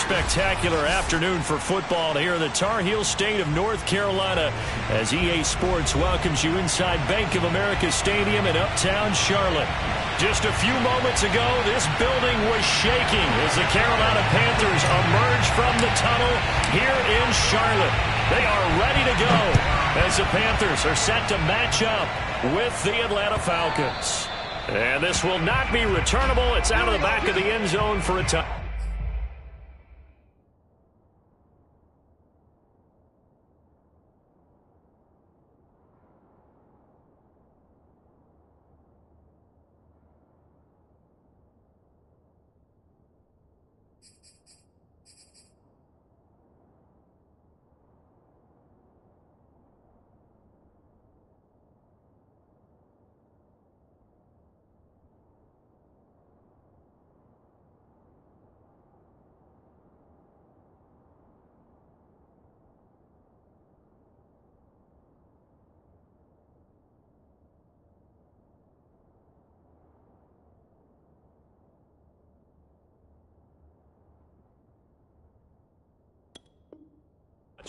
spectacular afternoon for football here in the Tar Heel state of North Carolina as EA Sports welcomes you inside Bank of America Stadium in uptown Charlotte. Just a few moments ago, this building was shaking as the Carolina Panthers emerge from the tunnel here in Charlotte. They are ready to go as the Panthers are set to match up with the Atlanta Falcons. And this will not be returnable. It's out of the back of the end zone for a touchdown.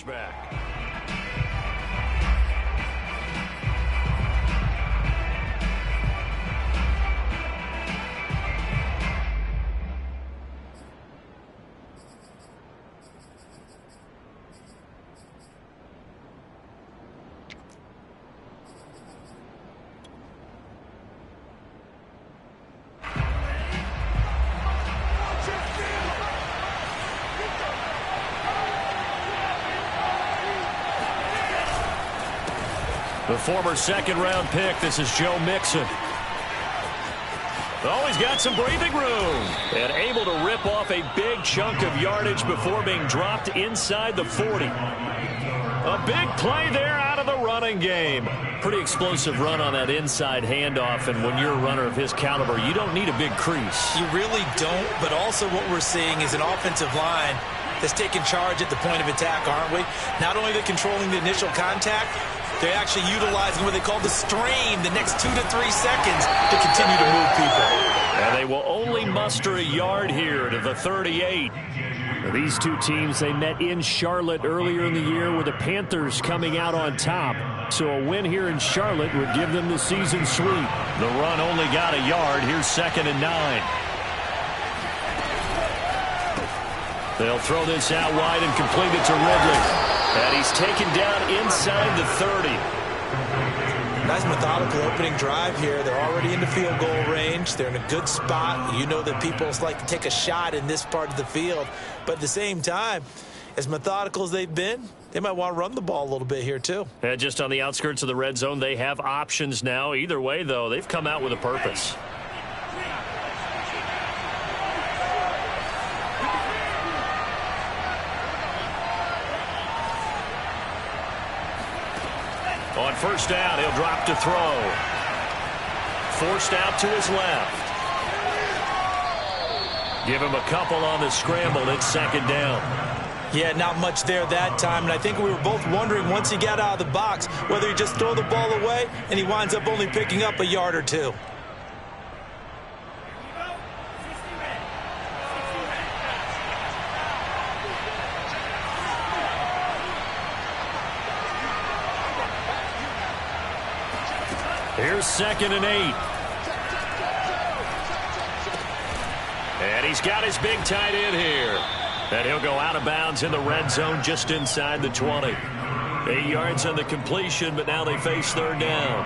Back. The former second-round pick, this is Joe Mixon. Oh, he's got some breathing room. And able to rip off a big chunk of yardage before being dropped inside the 40. A big play there out of the running game. Pretty explosive run on that inside handoff, and when you're a runner of his caliber, you don't need a big crease. You really don't, but also what we're seeing is an offensive line that's taking charge at the point of attack, aren't we? Not only are they controlling the initial contact, they're actually utilizing what they call the strain, the next 2 to 3 seconds, to continue to move people. And they will only muster a yard here to the 38. These two teams, they met in Charlotte earlier in the year with the Panthers coming out on top. So a win here in Charlotte would give them the season sweep. The run only got a yard. Here's 2nd and 9. They'll throw this out wide and complete it to Ridley. And he's taken down inside the 30. Nice methodical opening drive here. They're already in the field goal range. They're in a good spot. You know that people like to take a shot in this part of the field. But at the same time, as methodical as they've been, they might want to run the ball a little bit here too. And just on the outskirts of the red zone, they have options now. Either way, though, they've come out with a purpose. On first down, he'll drop to throw. Forced out to his left. Give him a couple on the scramble. It's 2nd down. Yeah, not much there that time. And I think we were both wondering once he got out of the box whether he just throw the ball away and he winds up only picking up a yard or two. Here's 2nd and 8. And he's got his big tight end here. And he'll go out of bounds in the red zone just inside the 20. 8 yards on the completion, but now they face 3rd down.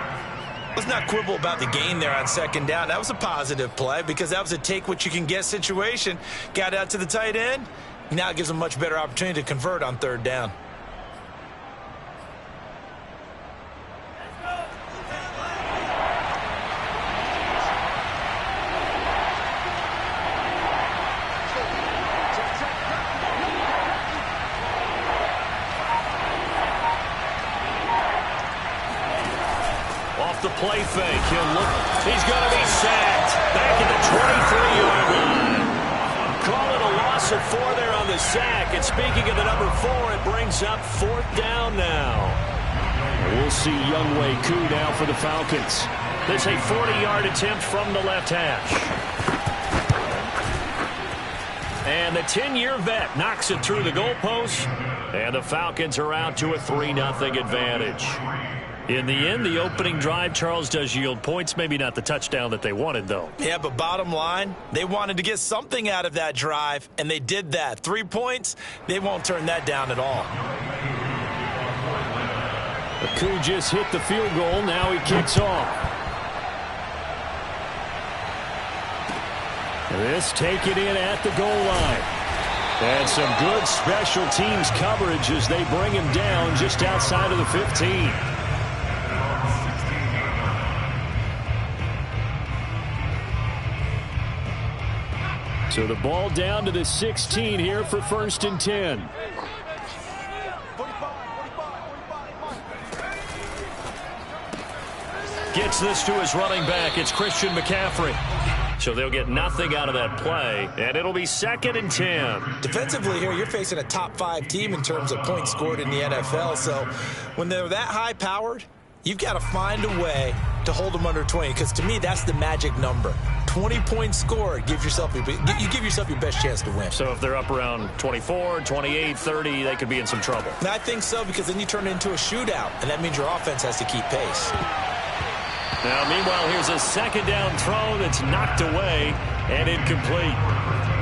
Let's not quibble about the gain there on 2nd down. That was a positive play because that was a take-what-you-can-get situation. Got out to the tight end. Now it gives them a much better opportunity to convert on 3rd down. The play fake. He'll look. He's going to be sacked. Back at the 23-yard line. Call it a loss of 4 there on the sack. And speaking of the number 4, it brings up 4th down now. We'll see Younghoe Koo now for the Falcons. There's a 40-yard attempt from the left hash. And the 10-year vet knocks it through the goalpost. And the Falcons are out to a 3-0 advantage. In the end, the opening drive, Charles, does yield points. Maybe not the touchdown that they wanted, though. Yeah, but bottom line, they wanted to get something out of that drive, and they did that. 3 points, they won't turn that down at all. Akou just hit the field goal. Now he kicks off. This taken in at the goal line. And some good special teams coverage as they bring him down just outside of the 15. So the ball down to the 16 here for 1st and 10. Gets this to his running back. It's Christian McCaffrey. So they'll get nothing out of that play, and it'll be 2nd and 10. Defensively here, you're facing a top 5 team in terms of points scored in the NFL. So when they're that high-powered, you've got to find a way to hold them under 20, because to me, that's the magic number. 20 points scored, you give yourself your best chance to win. So if they're up around 24, 28, 30, they could be in some trouble. And I think so, because then you turn it into a shootout, and that means your offense has to keep pace. Now, meanwhile, here's a 2nd down throw that's knocked away and incomplete.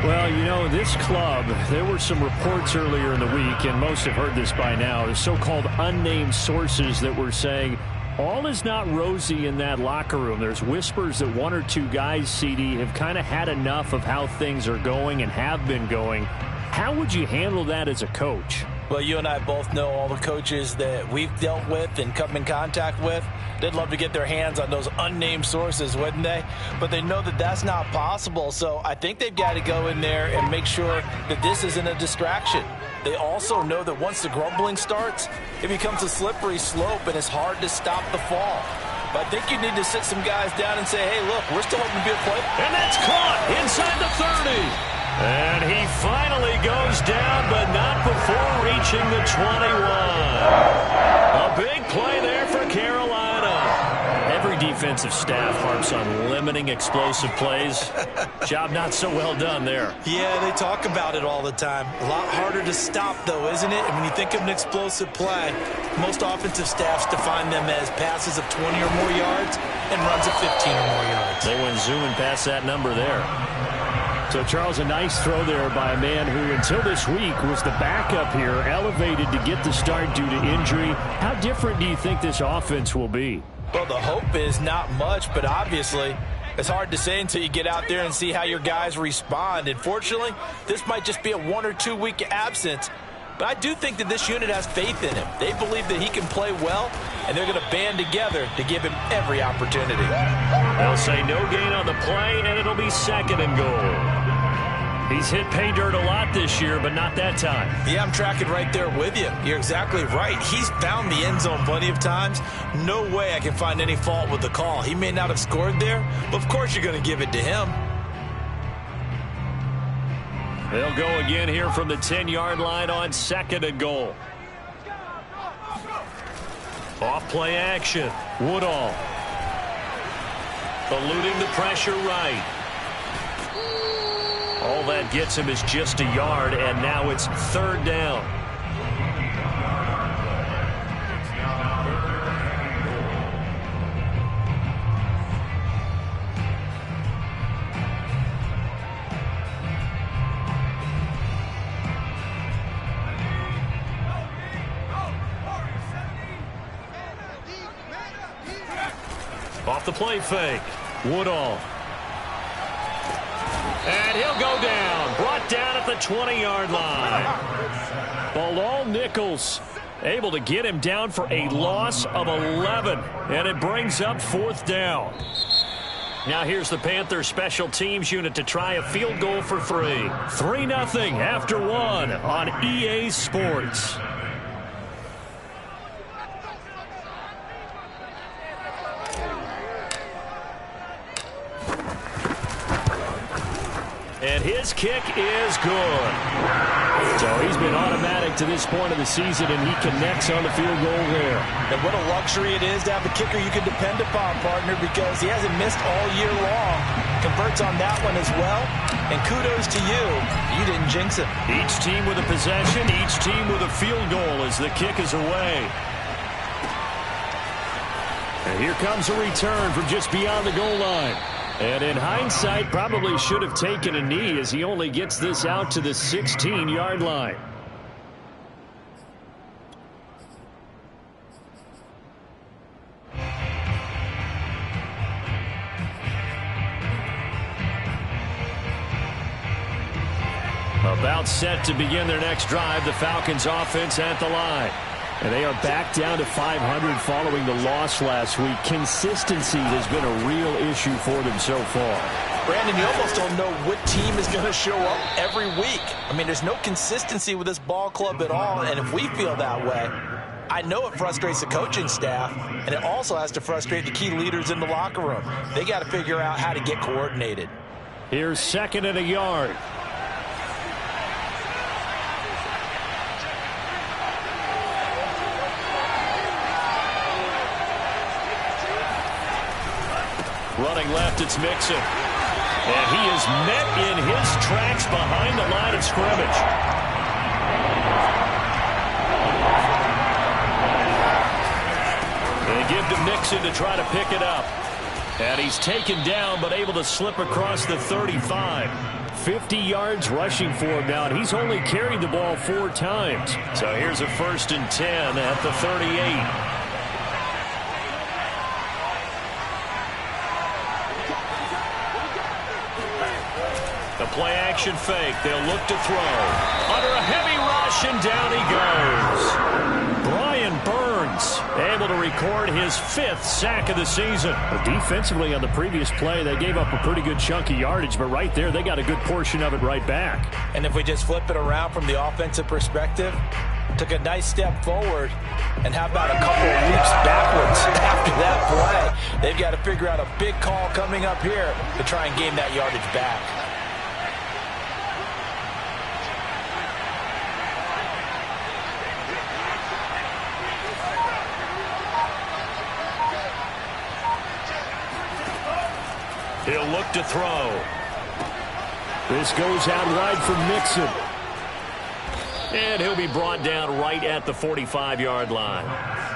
Well, you know, this club, there were some reports earlier in the week, and most have heard this by now, the so-called unnamed sources that were saying all is not rosy in that locker room. There's whispers that 1 or 2 guys, CD, have kind of had enough of how things are going and have been going. How would you handle that as a coach? Well, you and I both know all the coaches that we've dealt with and come in contact with. They'd love to get their hands on those unnamed sources, wouldn't they? But they know that that's not possible. So I think they've got to go in there and make sure that this isn't a distraction. They also know that once the grumbling starts, it becomes a slippery slope, and it's hard to stop the fall. But I think you need to sit some guys down and say, hey, look, we're still hoping to be a play. And that's caught inside the 30. And he finally goes down, but not before reaching the 21. A big play there for Carolina. Every defensive staff harps on limiting explosive plays. Job not so well done there. Yeah, they talk about it all the time. A lot harder to stop, though, isn't it? And when you think of an explosive play, most offensive staffs define them as passes of 20 or more yards and runs of 15 or more yards. They went zooming past that number there. So, Charles, a nice throw there by a man who, until this week, was the backup here, elevated to get the start due to injury. How different do you think this offense will be? Well, the hope is not much, but obviously it's hard to say until you get out there and see how your guys respond. And fortunately, this might just be a 1 or 2 week absence. But I do think that this unit has faith in him. They believe that he can play well, and they're going to band together to give him every opportunity. They'll say no gain on the play, and it'll be 2nd and goal. He's hit pay dirt a lot this year, but not that time. Yeah, I'm tracking right there with you. You're exactly right. He's found the end zone plenty of times. No way I can find any fault with the call. He may not have scored there, but of course you're going to give it to him. They'll go again here from the 10-yard line on 2nd and goal. Off play action. Woodall. Eluding the pressure right. All that gets him is just a yard, and now it's 3rd down. Off the play fake. Woodall. And he'll go down. Brought down at the 20-yard line. Bilal Nichols able to get him down for a loss of 11. And it brings up 4th down. Now here's the Panthers special teams unit to try a field goal for 3. 3-0 after 1 on EA Sports. And his kick is good. So he's been automatic to this point of the season, and he connects on the field goal there. And what a luxury it is to have a kicker you can depend upon, partner, because he hasn't missed all year long. Converts on that one as well. And kudos to you. You didn't jinx it. Each team with a possession, each team with a field goal as the kick is away. And here comes a return from just beyond the goal line. And in hindsight, probably should have taken a knee as he only gets this out to the 16-yard line. About set to begin their next drive, the Falcons offense at the line. And they are back down to 500 following the loss last week. Consistency has been a real issue for them so far. Brandon, you almost don't know what team is going to show up every week. I mean, there's no consistency with this ball club at all, and if we feel that way, I know it frustrates the coaching staff, and it also has to frustrate the key leaders in the locker room. They got to figure out how to get coordinated. Here's 2nd and a yard. Running left, it's Mixon. And he is met in his tracks behind the line of scrimmage. They give to Mixon to try to pick it up. And he's taken down, but able to slip across the 35. 50 yards rushing for him now, and he's only carried the ball 4 times. So here's a 1st and 10 at the 38. The play-action fake. They'll look to throw. Under a heavy rush, and down he goes. Brian Burns able to record his 5th sack of the season. Defensively on the previous play, they gave up a pretty good chunk of yardage, but right there, they got a good portion of it right back. And if we just flip it around from the offensive perspective, took a nice step forward, and how about a couple of leaps backwards after that play? They've got to figure out a big call coming up here to try and gain that yardage back. He'll look to throw. This goes out wide for Mixon. And he'll be brought down right at the 45-yard line.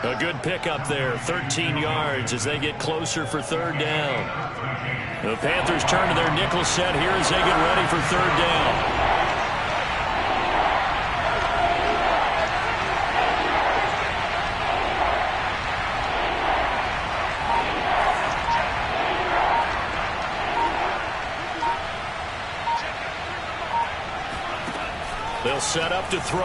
A good pickup there, 13 yards as they get closer for 3rd down. The Panthers turn to their nickel set here as they get ready for 3rd down. They'll set up to throw.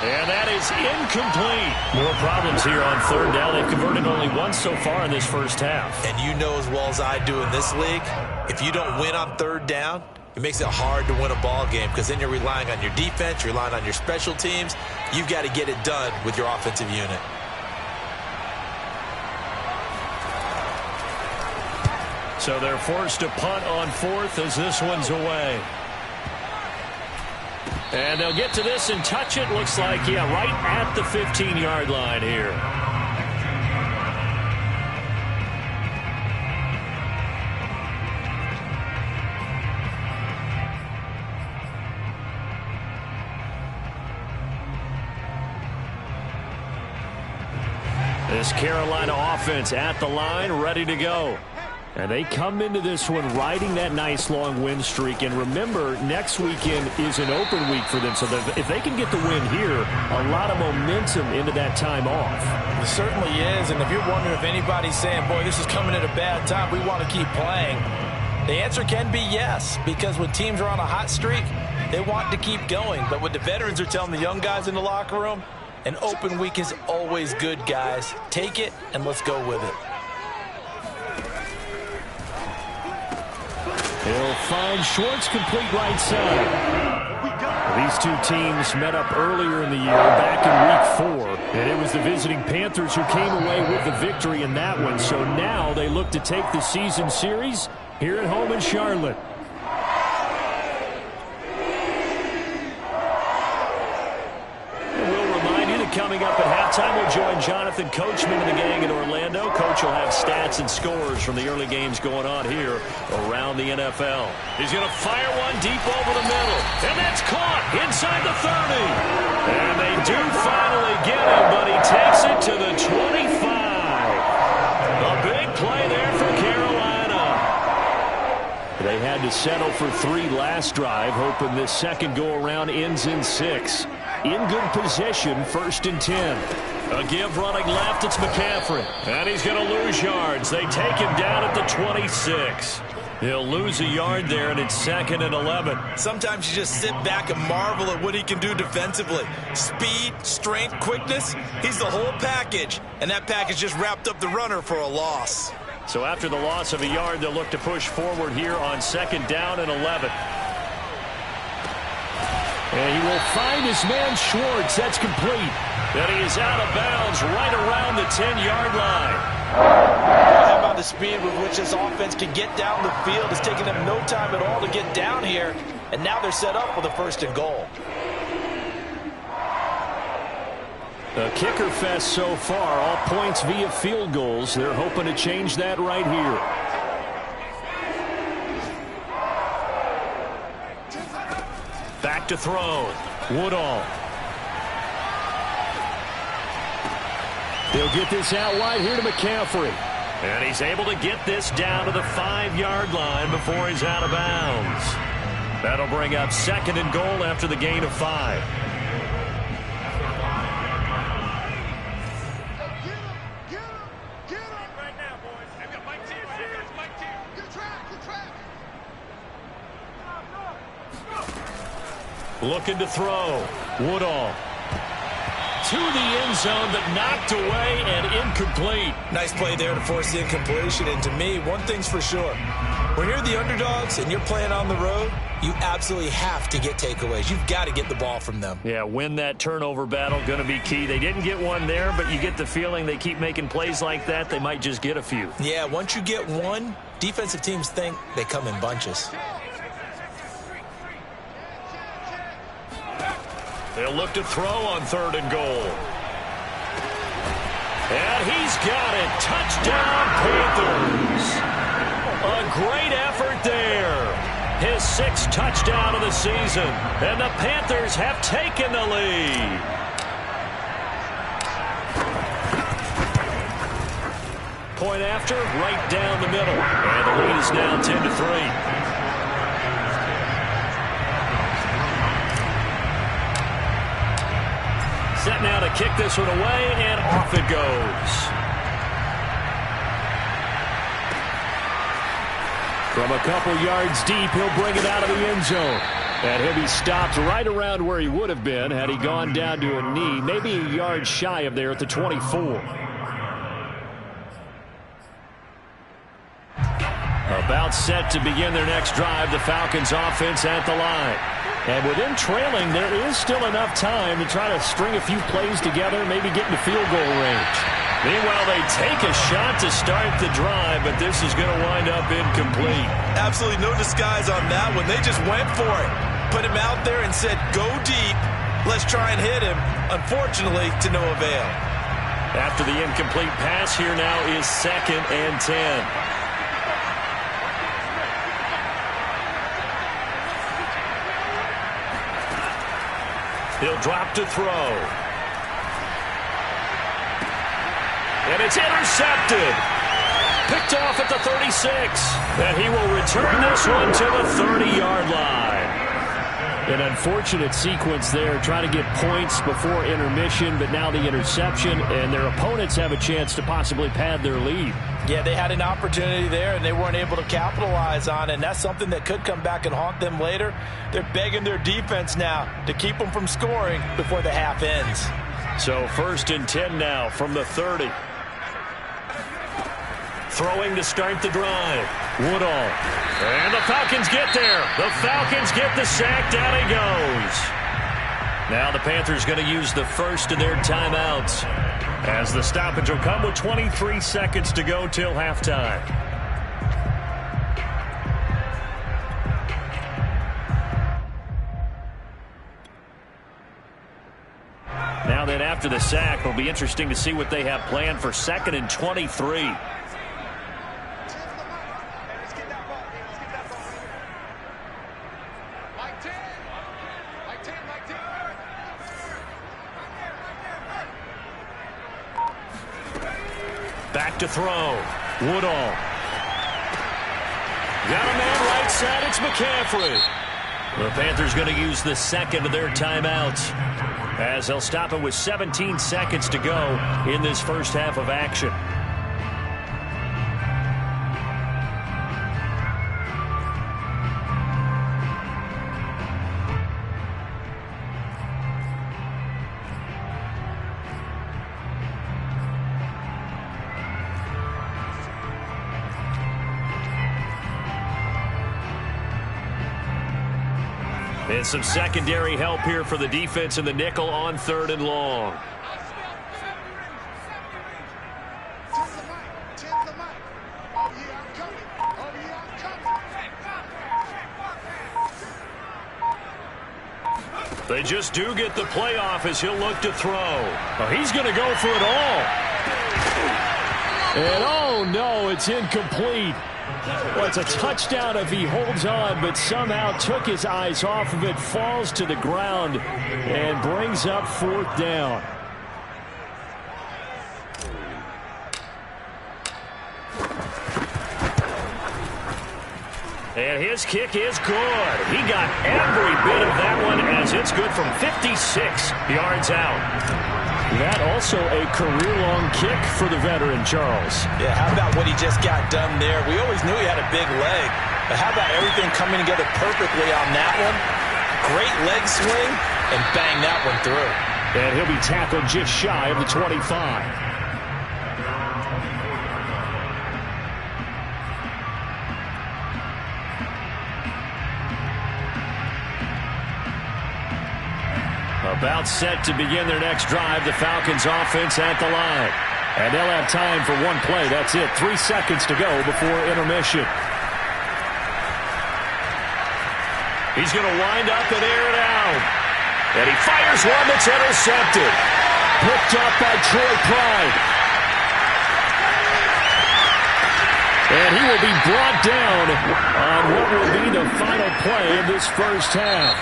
And that is incomplete. More problems here on 3rd down. They've converted only once so far in this first half. And you know as well as I do in this league, if you don't win on 3rd down, it makes it hard to win a ball game because then you're relying on your defense, you're relying on your special teams. You've got to get it done with your offensive unit. So they're forced to punt on 4th as this one's away. And they'll get to this and touch it. Looks like, yeah, right at the 15-yard line here. This Carolina offense at the line, ready to go. And they come into this one riding that nice long win streak. And remember, next weekend is an open week for them. So that if they can get the win here, a lot of momentum into that time off. It certainly is. And if you're wondering if anybody's saying, boy, this is coming at a bad time, we want to keep playing, the answer can be yes. Because when teams are on a hot streak, they want to keep going. But what the veterans are telling the young guys in the locker room, an open week is always good, guys. Take it and let's go with it. He'll find Schwartz complete right side. These two teams met up earlier in the year, back in Week 4. And it was the visiting Panthers who came away with the victory in that one. So now they look to take the season series here at home in Charlotte. And we'll remind you that coming up at halftime, halftime, we'll join Jonathan Coachman and the gang in Orlando. Coach will have stats and scores from the early games going on here around the NFL. He's going to fire one deep over the middle. And that's caught inside the 30. And they do finally get him, but he takes it to the 25. A big play there for Carolina. They had to settle for 3 last drive, hoping this second go-around ends in 6. In good position, 1st and 10. A give running left, it's McCaffrey. And he's going to lose yards. They take him down at the 26. He'll lose a yard there, and it's 2nd and 11. Sometimes you just sit back and marvel at what he can do defensively. Speed, strength, quickness, he's the whole package. And that package just wrapped up the runner for a loss. So after the loss of a yard, they'll look to push forward here on 2nd down and 11. And he will find his man Schwartz. That's complete. And he is out of bounds right around the 10-yard line. How about the speed with which this offense can get down the field? It's taking them no time at all to get down here. And now they're set up for the 1st and goal. A kicker fest so far. All points via field goals. They're hoping to change that right here. Back to throw. Woodall. They'll get this out wide here to McCaffrey. And he's able to get this down to the 5-yard line before he's out of bounds. That'll bring up 2nd and goal after the gain of 5. Looking to throw. Woodall. To the end zone, but knocked away and incomplete. Nice play there to force the incompletion. And to me, one thing's for sure. When you're the underdogs and you're playing on the road, you absolutely have to get takeaways. You've got to get the ball from them. Yeah, win that turnover battle, going to be key. They didn't get one there, but you get the feeling they keep making plays like that, they might just get a few. Yeah, once you get one, defensive teams think they come in bunches. They'll look to throw on 3rd and goal. And he's got it. Touchdown, Panthers. A great effort there. His 6th touchdown of the season. And the Panthers have taken the lead. Point after, right down the middle. And the lead is now 10-3. Set now to kick this one away, and off it goes. From a couple yards deep, he'll bring it out of the end zone. And he'll be stopped right around where he would have been had he gone down to a knee, maybe a yard shy of there at the 24. About set to begin their next drive, the Falcons offense at the line. And with them trailing, there is still enough time to try to string a few plays together, maybe get into field goal range. Meanwhile, they take a shot to start the drive, but this is going to wind up incomplete. Absolutely no disguise on that one. They just went for it. Put him out there and said, go deep. Let's try and hit him. Unfortunately, to no avail. After the incomplete pass, here now is 2nd and 10. He'll drop to throw. And it's intercepted. Picked off at the 36. And he will return this one to the 30-yard line. An unfortunate sequence there, trying to get points before intermission, but now the interception, and their opponents have a chance to possibly pad their lead. Yeah, they had an opportunity there, and they weren't able to capitalize on it, and that's something that could come back and haunt them later. They're begging their defense now to keep them from scoring before the half ends. So 1st and 10 now from the 30. Throwing to start the drive. Woodall. And the Falcons get there. The Falcons get the sack. Down he goes. Now the Panthers going to use the first of their timeouts, as the stoppage will come with 23 seconds to go till halftime. Now that after the sack. It'll be interesting to see what they have planned for 2nd and 23. Back to throw. Woodall. Got a man right side. It's McCaffrey. The Panthers going to use the second of their timeouts as they'll stop it with 17 seconds to go in this first half of action. And some secondary help here for the defense in the nickel on 3rd and long. They just do get the playoff as he'll look to throw. Oh, he's going to go for it all. And oh no, it's incomplete. Well, it's a touchdown if he holds on, but somehow took his eyes off of it, falls to the ground, and brings up 4th down. And his kick is good. He got every bit of that one as it's good from 56 yards out. That also a career-long kick for the veteran, Charles. Yeah, how about what he just got done there? We always knew he had a big leg, but how about everything coming together perfectly on that one? Great leg swing, and bang that one through. And he'll be tackled just shy of the 25. About set to begin their next drive. The Falcons offense at the line. And they'll have time for one play. That's it. 3 seconds to go before intermission. He's going to wind up and air it out. And he fires one that's intercepted. Picked up by Troy Pride. And he will be brought down on what will be the final play of this first half.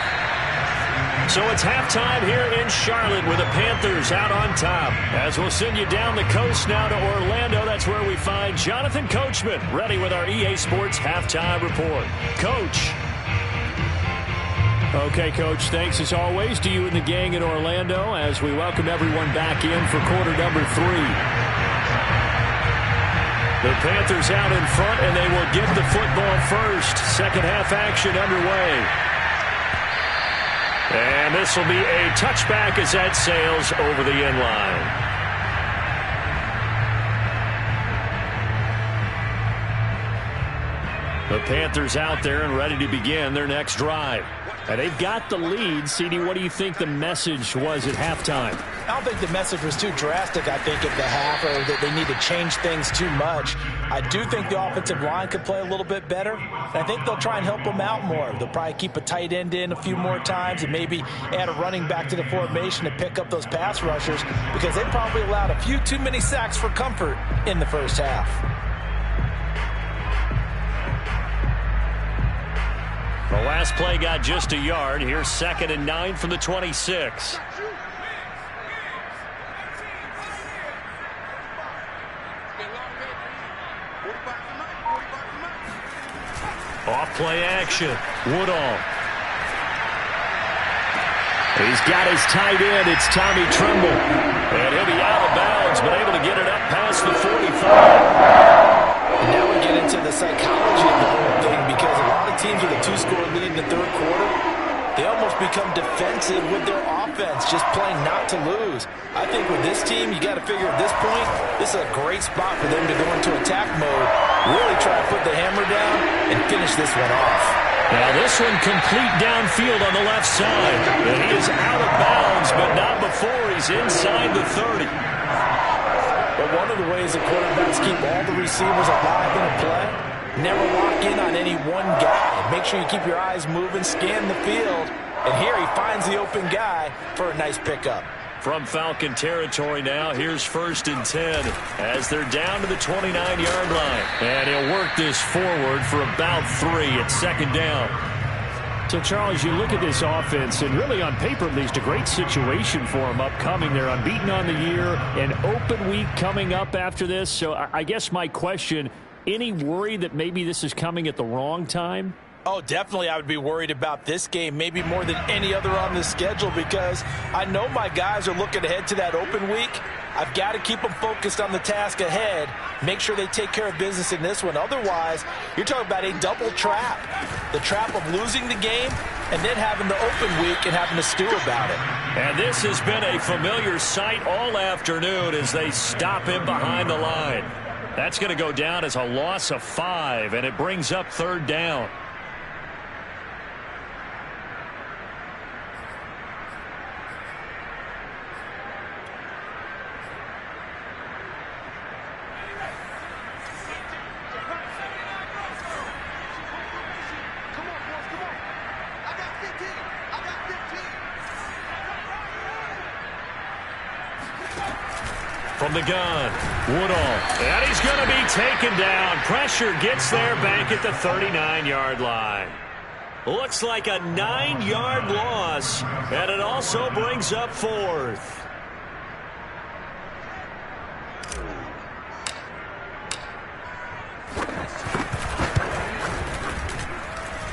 So it's halftime here in Charlotte with the Panthers out on top. As we'll send you down the coast now to Orlando, that's where we find Jonathan Coachman ready with our EA Sports Halftime Report. Coach. Okay, Coach, thanks as always to you and the gang in Orlando as we welcome everyone back in for quarter number 3. The Panthers out in front, and they will get the football first. Second half action underway. And this will be a touchback as that sails over the end line. The Panthers out there and ready to begin their next drive. And they've got the lead. CD, what do you think the message was at halftime? I don't think the message was too drastic, I think, at the half, or that they need to change things too much. I do think the offensive line could play a little bit better. And I think they'll try and help them out more. They'll probably keep a tight end in a few more times and maybe add a running back to the formation to pick up those pass rushers because they probably allowed a few too many sacks for comfort in the first half. The last play got just a yard. Here's 2nd and 9 from the 26. Off play action. Woodall. He's got his tight end. It's Tommy Tremble. And he'll be out of bounds, but able to get it up past the 45. And now we get into the psychology of the whole thing because a lot of teams with a 2-score lead in the third quarter, they almost become defensive with their offense, just playing not to lose. I think with this team, you got to figure at this point, this is a great spot for them to go into attack mode, really try to put the hammer down and finish this one off. Now this one complete downfield on the left side. And he is out of bounds, but not before he's inside the 30. But one of the ways the quarterbacks keep all the receivers alive in a play, never lock in on any one guy. Make sure you keep your eyes moving, scan the field. And here he finds the open guy for a nice pickup. From Falcon territory now, here's 1st and 10 as they're down to the 29-yard line. And he'll work this forward for about 3 at 2nd down. So, Charles, you look at this offense, and really on paper, at least, a great situation for them upcoming. They're unbeaten on the year, an open week coming up after this. So I guess my question, any worry that maybe this is coming at the wrong time? Oh, definitely I would be worried about this game, maybe more than any other on the schedule, because I know my guys are looking ahead to that open week. I've got to keep them focused on the task ahead, make sure they take care of business in this one. Otherwise, you're talking about a double trap. The trap of losing the game and then having the open week and having to stew about it. And this has been a familiar sight all afternoon as they stop him behind the line. That's going to go down as a loss of 5, and it brings up 3rd down. From the gun, Woodall, and he's going to be taken down. Pressure gets there back at the 39-yard line. Looks like a 9-yard loss, and it also brings up 4th.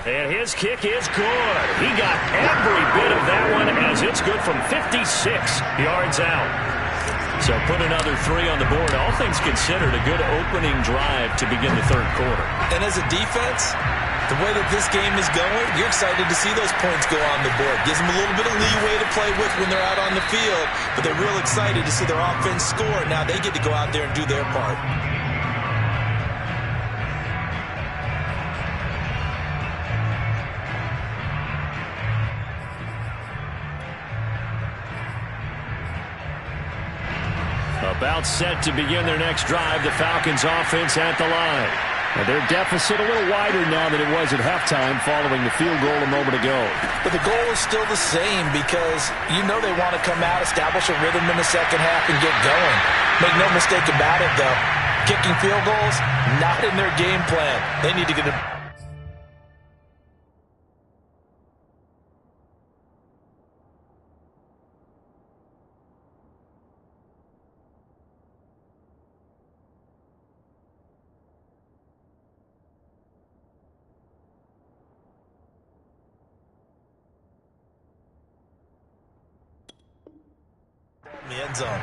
And his kick is good. He got every bit of that one as it's good from 56 yards out. So put another 3 on the board. All things considered, a good opening drive to begin the 3rd quarter. And as a defense, the way that this game is going, you're excited to see those points go on the board. Gives them a little bit of leeway to play with when they're out on the field, but they're real excited to see their offense score. Now they get to go out there and do their part. About set to begin their next drive, the Falcons offense at the line. And their deficit a little wider now than it was at halftime following the field goal a moment ago. But the goal is still the same because you know they want to come out, establish a rhythm in the second half, and get going. Make no mistake about it, though. Kicking field goals, not in their game plan. They need to get a... in the end zone.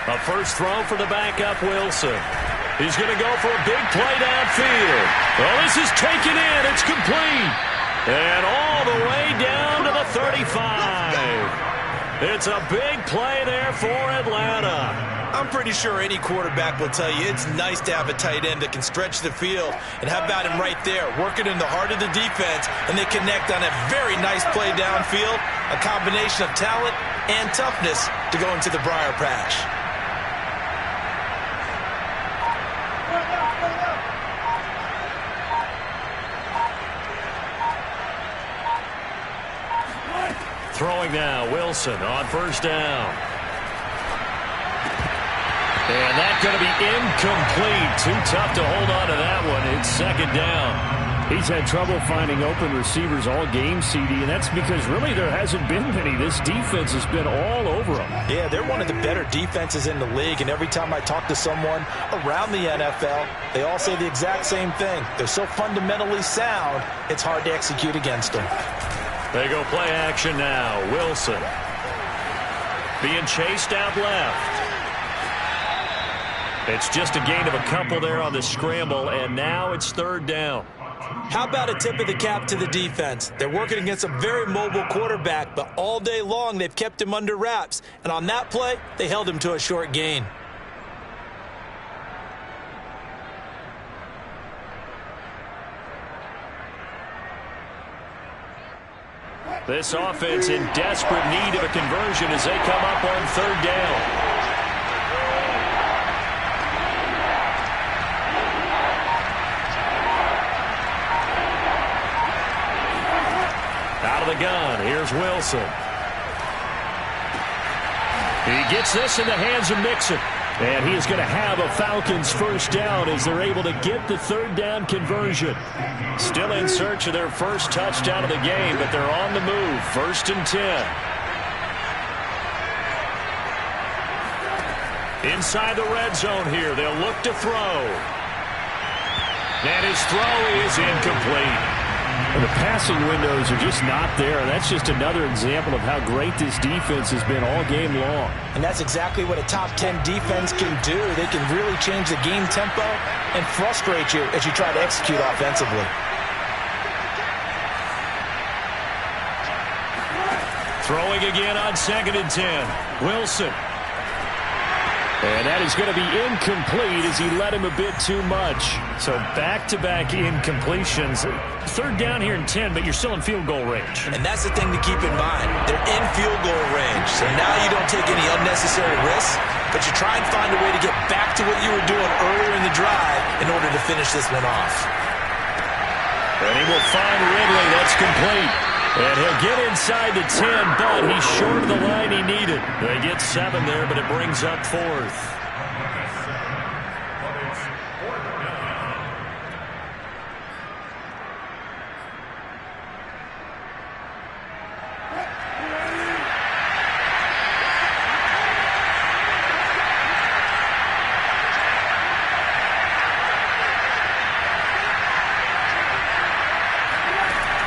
A first throw for the backup, Wilson. He's going to go for a big play downfield. Well, this is taken in. It's complete. And all the way down to the 35. It's a big play there for Atlanta. I'm pretty sure any quarterback will tell you it's nice to have a tight end that can stretch the field. And how about him right there, working in the heart of the defense, and they connect on a very nice play downfield, a combination of talent and toughness to go into the briar patch. Throwing now, Wilson on first down. And that's going to be incomplete. Too tough to hold on to that one. It's second down. He's had trouble finding open receivers all game, CD, and that's because really there hasn't been many. This defense has been all over them. Yeah, they're one of the better defenses in the league, and every time I talk to someone around the NFL, they all say the exact same thing. They're so fundamentally sound, it's hard to execute against them. They go play action now. Wilson being chased out left. It's just a gain of a couple there on the scramble, and now it's third down. How about a tip of the cap to the defense? They're working against a very mobile quarterback, but all day long they've kept him under wraps. And on that play, they held him to a short gain. This offense in desperate need of a conversion as they come up on third down. Out of the gun, here's Wilson. He gets this in the hands of Mixon. And he is going to have a Falcons first down as they're able to get the third down conversion. Still in search of their first touchdown of the game, but they're on the move. 1st and 10. Inside the red zone here, they'll look to throw. And his throw is incomplete. The passing windows are just not there. That's just another example of how great this defense has been all game long. And that's exactly what a top 10 defense can do. They can really change the game tempo and frustrate you as you try to execute offensively. Throwing again on 2nd and 10. Wilson. And that is going to be incomplete as he led him a bit too much. So back-to-back incompletions. Third down here in 10, but you're still in field goal range. And that's the thing to keep in mind. They're in field goal range. So now you don't take any unnecessary risks, but you try and find a way to get back to what you were doing earlier in the drive in order to finish this one off. And he will find Ridley. That's complete. And he'll get inside the 10, but he's short of the line he needed. They get 7 there, but it brings up 4th.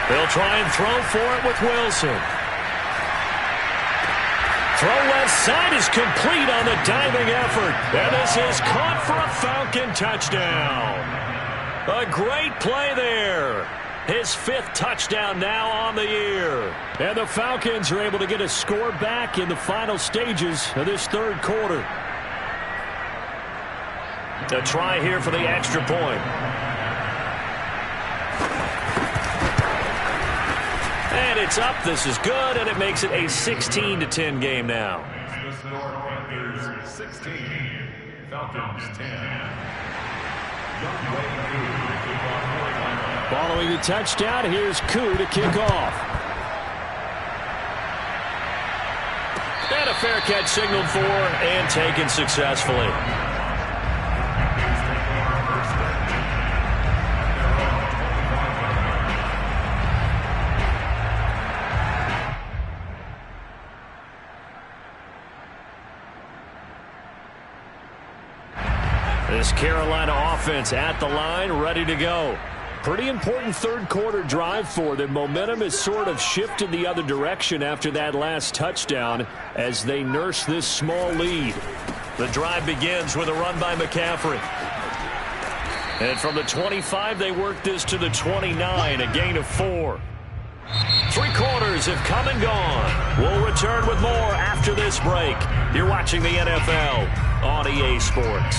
They'll try and throw for it with Wilson. Throw left side is complete on the diving effort. And this is caught for a Falcon touchdown. A great play there. His 5th touchdown now on the year. And the Falcons are able to get a score back in the final stages of this third quarter. A try here for the extra point. And it's up. This is good, and it makes it a 16-10 game now. Panthers 16, Falcons 10. Following the touchdown, here's Koo to kick off. And a fair catch signaled for and taken successfully. This Carolina offense at the line, ready to go. Pretty important third quarter drive for them. Momentum has sort of shifted the other direction after that last touchdown as they nurse this small lead. The drive begins with a run by McCaffrey. And from the 25, they work this to the 29, a gain of 4. 3 quarters have come and gone. We'll return with more after this break. You're watching the NFL on EA Sports.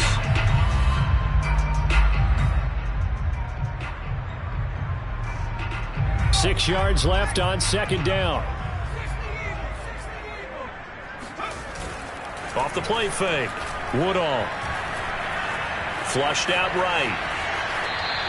6 yards left on 2nd down. Off the play fake. Woodall. Flushed out right.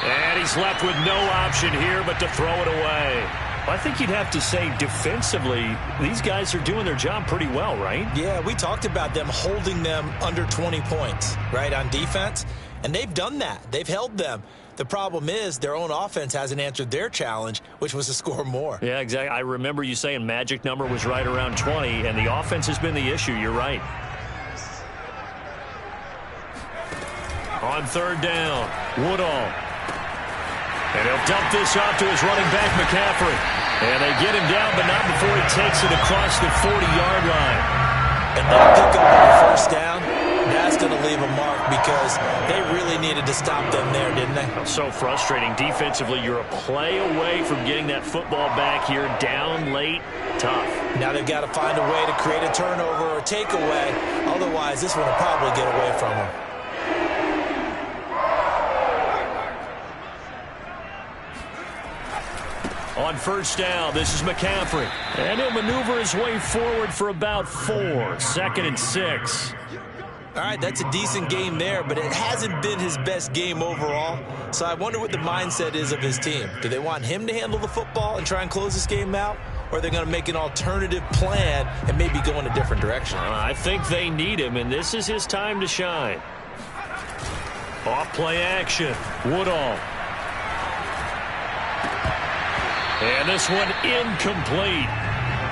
And he's left with no option here but to throw it away. I think you'd have to say defensively, these guys are doing their job pretty well, right? Yeah, we talked about them holding them under 20 points, right, on defense. And they've done that. They've held them. The problem is their own offense hasn't answered their challenge, which was to score more. Yeah, exactly. I remember you saying magic number was right around 20, and the offense has been the issue. You're right. On 3rd down, Woodall. And he'll dump this off to his running back, McCaffrey. And they get him down, but not before he takes it across the 40-yard line. And they'll pick up on the first down. That's going to leave a mark because they really needed to stop them there, didn't they? So frustrating. Defensively, you're a play away from getting that football back here. Down late, tough. Now they've got to find a way to create a turnover or takeaway. Otherwise, this one will probably get away from them. On first down, this is McCaffrey. And he'll maneuver his way forward for about 4. 2nd and 6. All right, that's a decent game there, but it hasn't been his best game overall. So I wonder what the mindset is of his team. Do they want him to handle the football and try and close this game out? Or are they going to make an alternative plan and maybe go in a different direction? I think they need him, and this is his time to shine. Off play action. Woodall. And this one incomplete.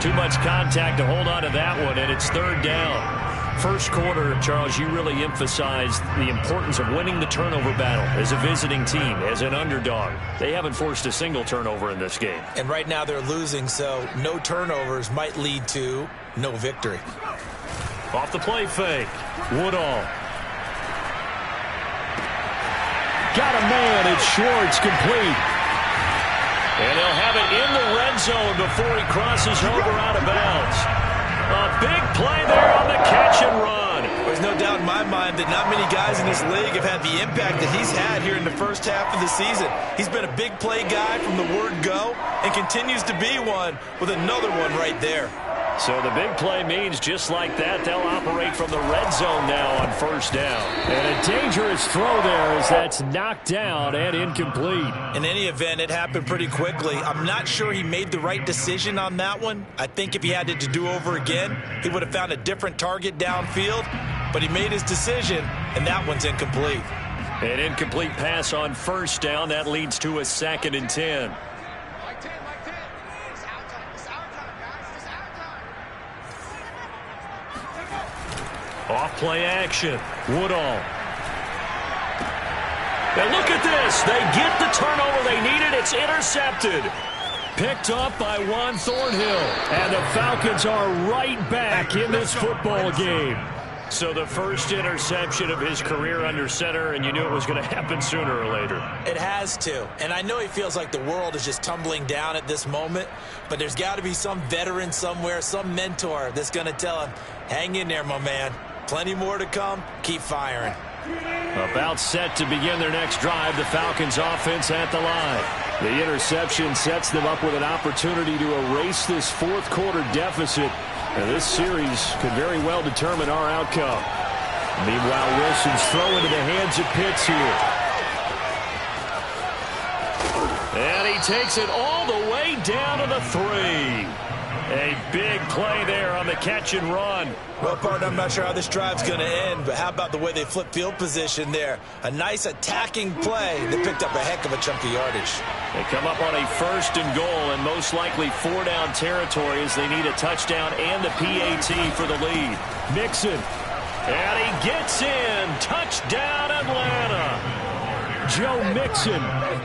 Too much contact to hold on to that one, and it's 3rd down. First quarter, Charles, you really emphasized the importance of winning the turnover battle as a visiting team, as an underdog. They haven't forced a single turnover in this game. And right now they're losing, so no turnovers might lead to no victory. Off the play fake. Woodall. Got a man. It's Schwartz, complete. And he'll have it in the red zone before he crosses over out of bounds. A big play there on the catch and run. There's no doubt in my mind that not many guys in this league have had the impact that he's had here in the first half of the season. He's been a big play guy from the word go and continues to be one with another one right there. So the big play means just like that, they'll operate from the red zone now on first down. And a dangerous throw there as that's knocked down and incomplete. In any event, it happened pretty quickly. I'm not sure he made the right decision on that one. I think if he had it to do over again, he would have found a different target downfield. But he made his decision, and that one's incomplete. An incomplete pass on first down. That leads to a 2nd and 10. Off play action. Woodall. And look at this. They get the turnover they needed. It's intercepted. Picked up by Juan Thornhill. And the Falcons are right back in this football game. So the first interception of his career under center, and you knew it was going to happen sooner or later. It has to. And I know he feels like the world is just tumbling down at this moment, but there's got to be some veteran somewhere, some mentor that's going to tell him, hang in there, my man. Plenty more to come. Keep firing. About set to begin their next drive, the Falcons offense at the line. The interception sets them up with an opportunity to erase this fourth quarter deficit. And this series could very well determine our outcome. Meanwhile, Wilson's throw into the hands of Pitts here. And he takes it all the way down to the 3. A big play there on the catch and run. Well, partner, I'm not sure how this drive's going to end, but how about the way they flip field position there? A nice attacking play that picked up a heck of a chunk of yardage. They come up on a 1st and goal and most likely 4-down territory as they need a touchdown and the PAT for the lead. Mixon. And he gets in. Touchdown, Atlanta. Joe Mixon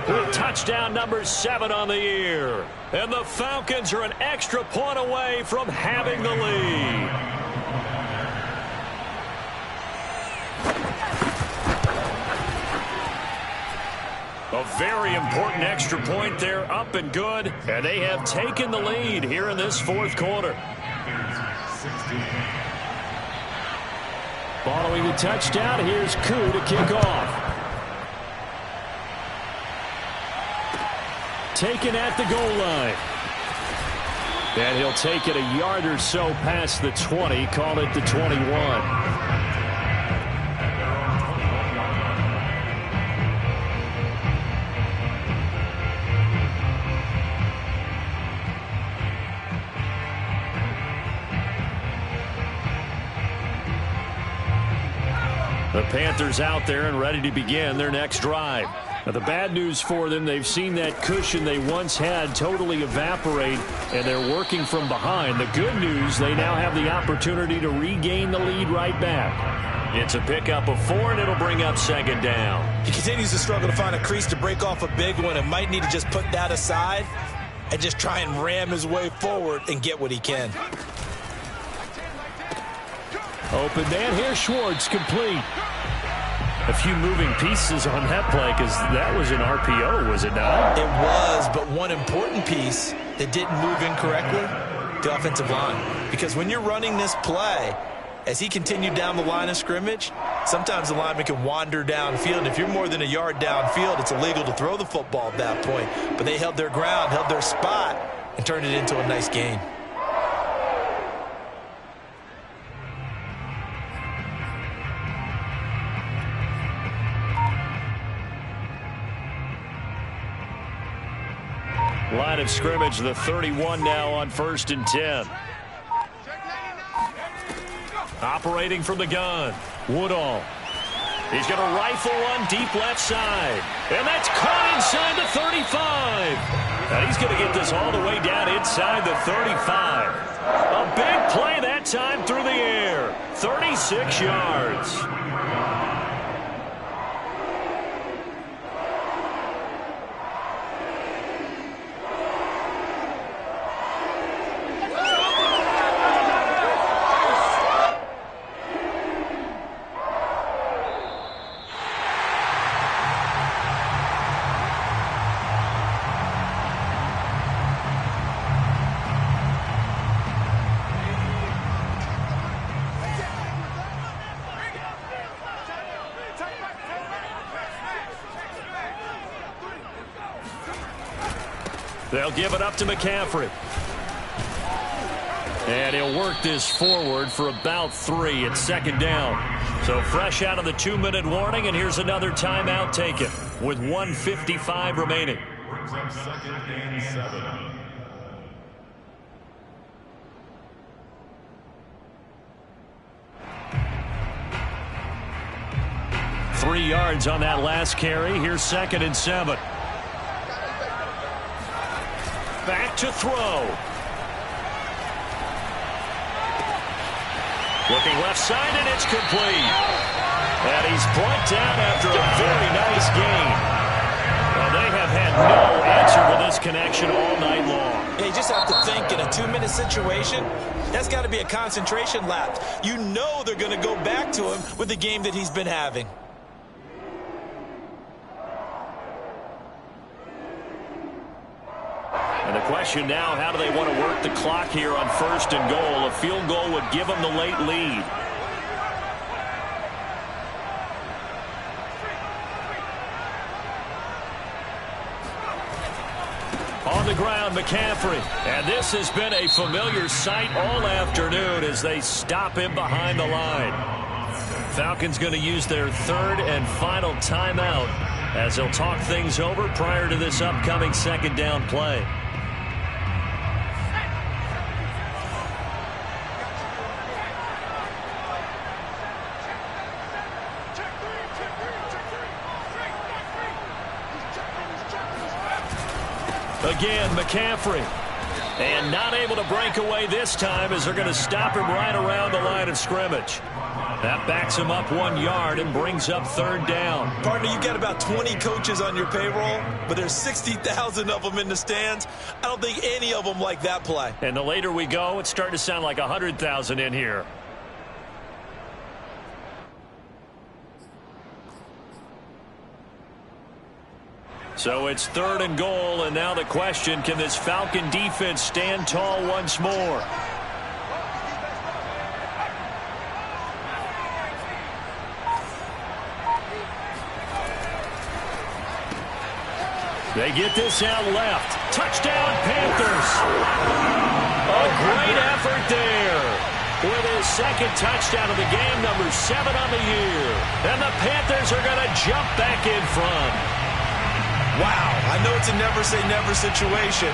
with touchdown number 7 on the year. And the Falcons are an extra point away from having the lead. A very important extra point there, up and good. And they have taken the lead here in this fourth quarter. Following the touchdown, here's Koo to kick off. Taken at the goal line. And he'll take it a yard or so past the 20, call it the 21. The Panthers out there and ready to begin their next drive. Now, the bad news for them, they've seen that cushion they once had totally evaporate, and they're working from behind. The good news, they now have the opportunity to regain the lead right back. It's a pickup of 4, and it'll bring up 2nd down. He continues to struggle to find a crease to break off a big one and might need to just put that aside and just try and ram his way forward and get what he can. Open man here, Schwartz, complete. A few moving pieces on that play because that was an RPO, was it not? It was, but one important piece that didn't move incorrectly, the offensive line. Because when you're running this play as he continued down the line of scrimmage, sometimes the lineman can wander downfield. And if you're more than a yard downfield, it's illegal to throw the football at that point. But they held their ground, held their spot, and turned it into a nice gain. Line of scrimmage, the 31 now on 1st and 10. Operating from the gun, Woodall. He's going to rifle one deep left side. And that's caught inside the 35. And he's going to get this all the way down inside the 35. A big play that time through the air. 36 yards. They'll give it up to McCaffrey. And he'll work this forward for about 3 at 2nd down. So fresh out of the 2-minute warning, and here's another timeout taken with 1:55 remaining. Brings up 2nd and 7. 3 yards on that last carry. Here's 2nd and 7. Back to throw. Looking left side, and it's complete. And he's brought down after a very nice gain. Well, they have had no answer for this connection all night long. Yeah, you just have to think in a 2-minute situation, that's got to be a concentration lapse. You know they're going to go back to him with the game that he's been having. And the question now, how do they want to work the clock here on 1st and goal? A field goal would give them the late lead. On the ground, McCaffrey. And this has been a familiar sight all afternoon as they stop him behind the line. Falcons going to use their 3rd and final timeout as they'll talk things over prior to this upcoming 2nd down play. Again, McCaffrey. And not able to break away this time as they're going to stop him right around the line of scrimmage. That backs him up 1 yard and brings up 3rd down. Partner, you've got about 20 coaches on your payroll, but there's 60,000 of them in the stands. I don't think any of them like that play. And the later we go, it's starting to sound like 100,000 in here. So it's 3rd and goal, and now the question, can this Falcon defense stand tall once more? They get this out left. Touchdown, Panthers. A great effort there with his 2nd touchdown of the game, number 7 on the year. And the Panthers are going to jump back in front. Wow, I know it's a never-say-never situation,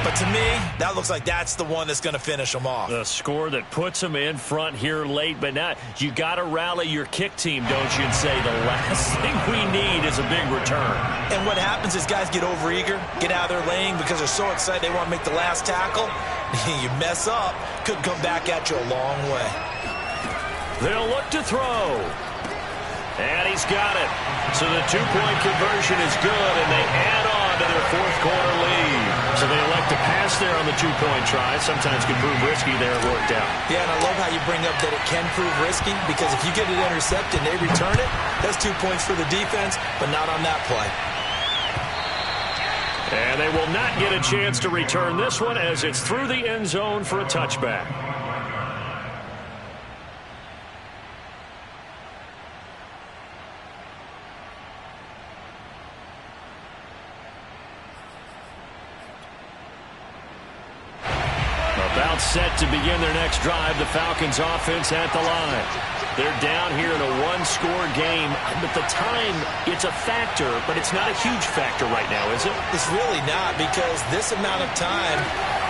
but to me, that looks like that's the one that's going to finish them off. The score that puts them in front here late, but now you got to rally your kick team, don't you, and say the last thing we need is a big return. And what happens is guys get overeager, get out of their lane because they're so excited they want to make the last tackle. You mess up, could come back at you a long way. They'll look to throw. And he's got it. So the 2-point conversion is good, and they add on to their 4th quarter lead. So they elect to pass there on the 2-point try. Sometimes can prove risky there. It worked out. Yeah, and I love how you bring up that it can prove risky, because if you get it intercepted and they return it, that's 2 points for the defense, but not on that play. And they will not get a chance to return this one as it's through the end zone for a touchback. set to begin their next drive. The Falcons offense at the line. They're down here in a one-score game. But the time, it's a factor, but it's not a huge factor right now, is it? It's really not, because this amount of time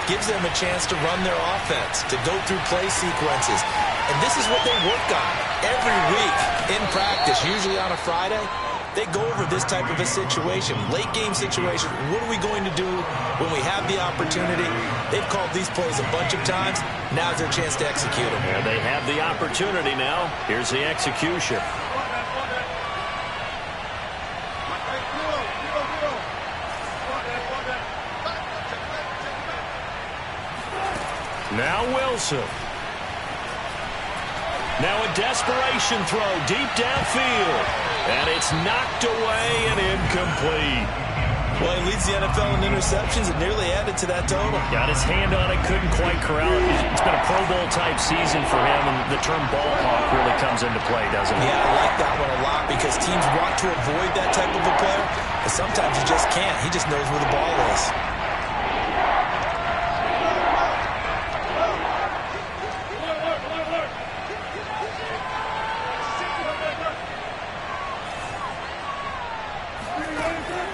gives them a chance to run their offense, to go through play sequences. And this is what they work on every week in practice, usually on a Friday. They go over this type of a situation, late game situation. What are we going to do when we have the opportunity? They've called these plays a bunch of times. Now's their chance to execute them. And they have the opportunity now. Here's the execution. Now Wilson. Now a desperation throw deep downfield. And it's knocked away and incomplete. Well, he leads the NFL in interceptions and nearly added to that total. Got his hand on it, couldn't quite corral it. It's been a Pro Bowl type season for him, and the term ball hawk really comes into play, doesn't it? Yeah, I like that one a lot, because teams want to avoid that type of a player, but sometimes you just can't. He just knows where the ball is.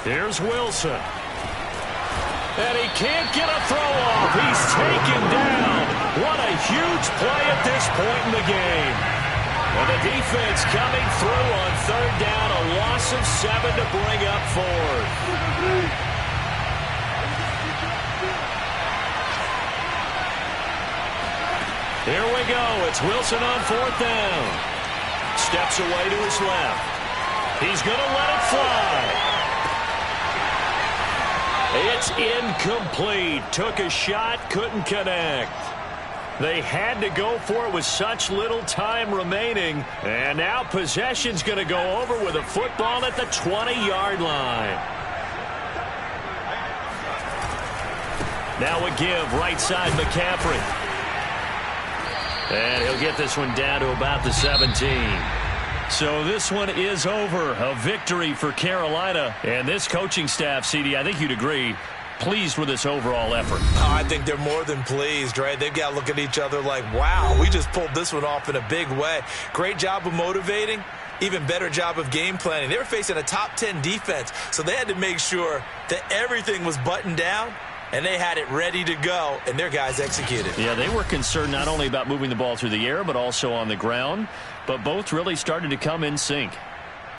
Here's Wilson. And he can't get a throw off. He's taken down. What a huge play at this point in the game. And the defense coming through on third down. A loss of 7 to bring up fourth. Here we go. It's Wilson on fourth down. Steps away to his left. He's going to let it fly. It's incomplete. Took a shot, couldn't connect. They had to go for it with such little time remaining. And now possession's going to go over with a football at the 20-yard line. Now a give, right side McCaffrey. And he'll get this one down to about the 17. So this one is over. A victory for Carolina. And this coaching staff, CD, I think you'd agree, pleased with this overall effort. Oh, I think they're more than pleased, right? They've got to look at each other like, wow, we just pulled this one off in a big way. Great job of motivating. Even better job of game planning. They were facing a top 10 defense, so they had to make sure that everything was buttoned down, and they had it ready to go, and their guys executed. Yeah, they were concerned not only about moving the ball through the air, but also on the ground. But both really started to come in sync.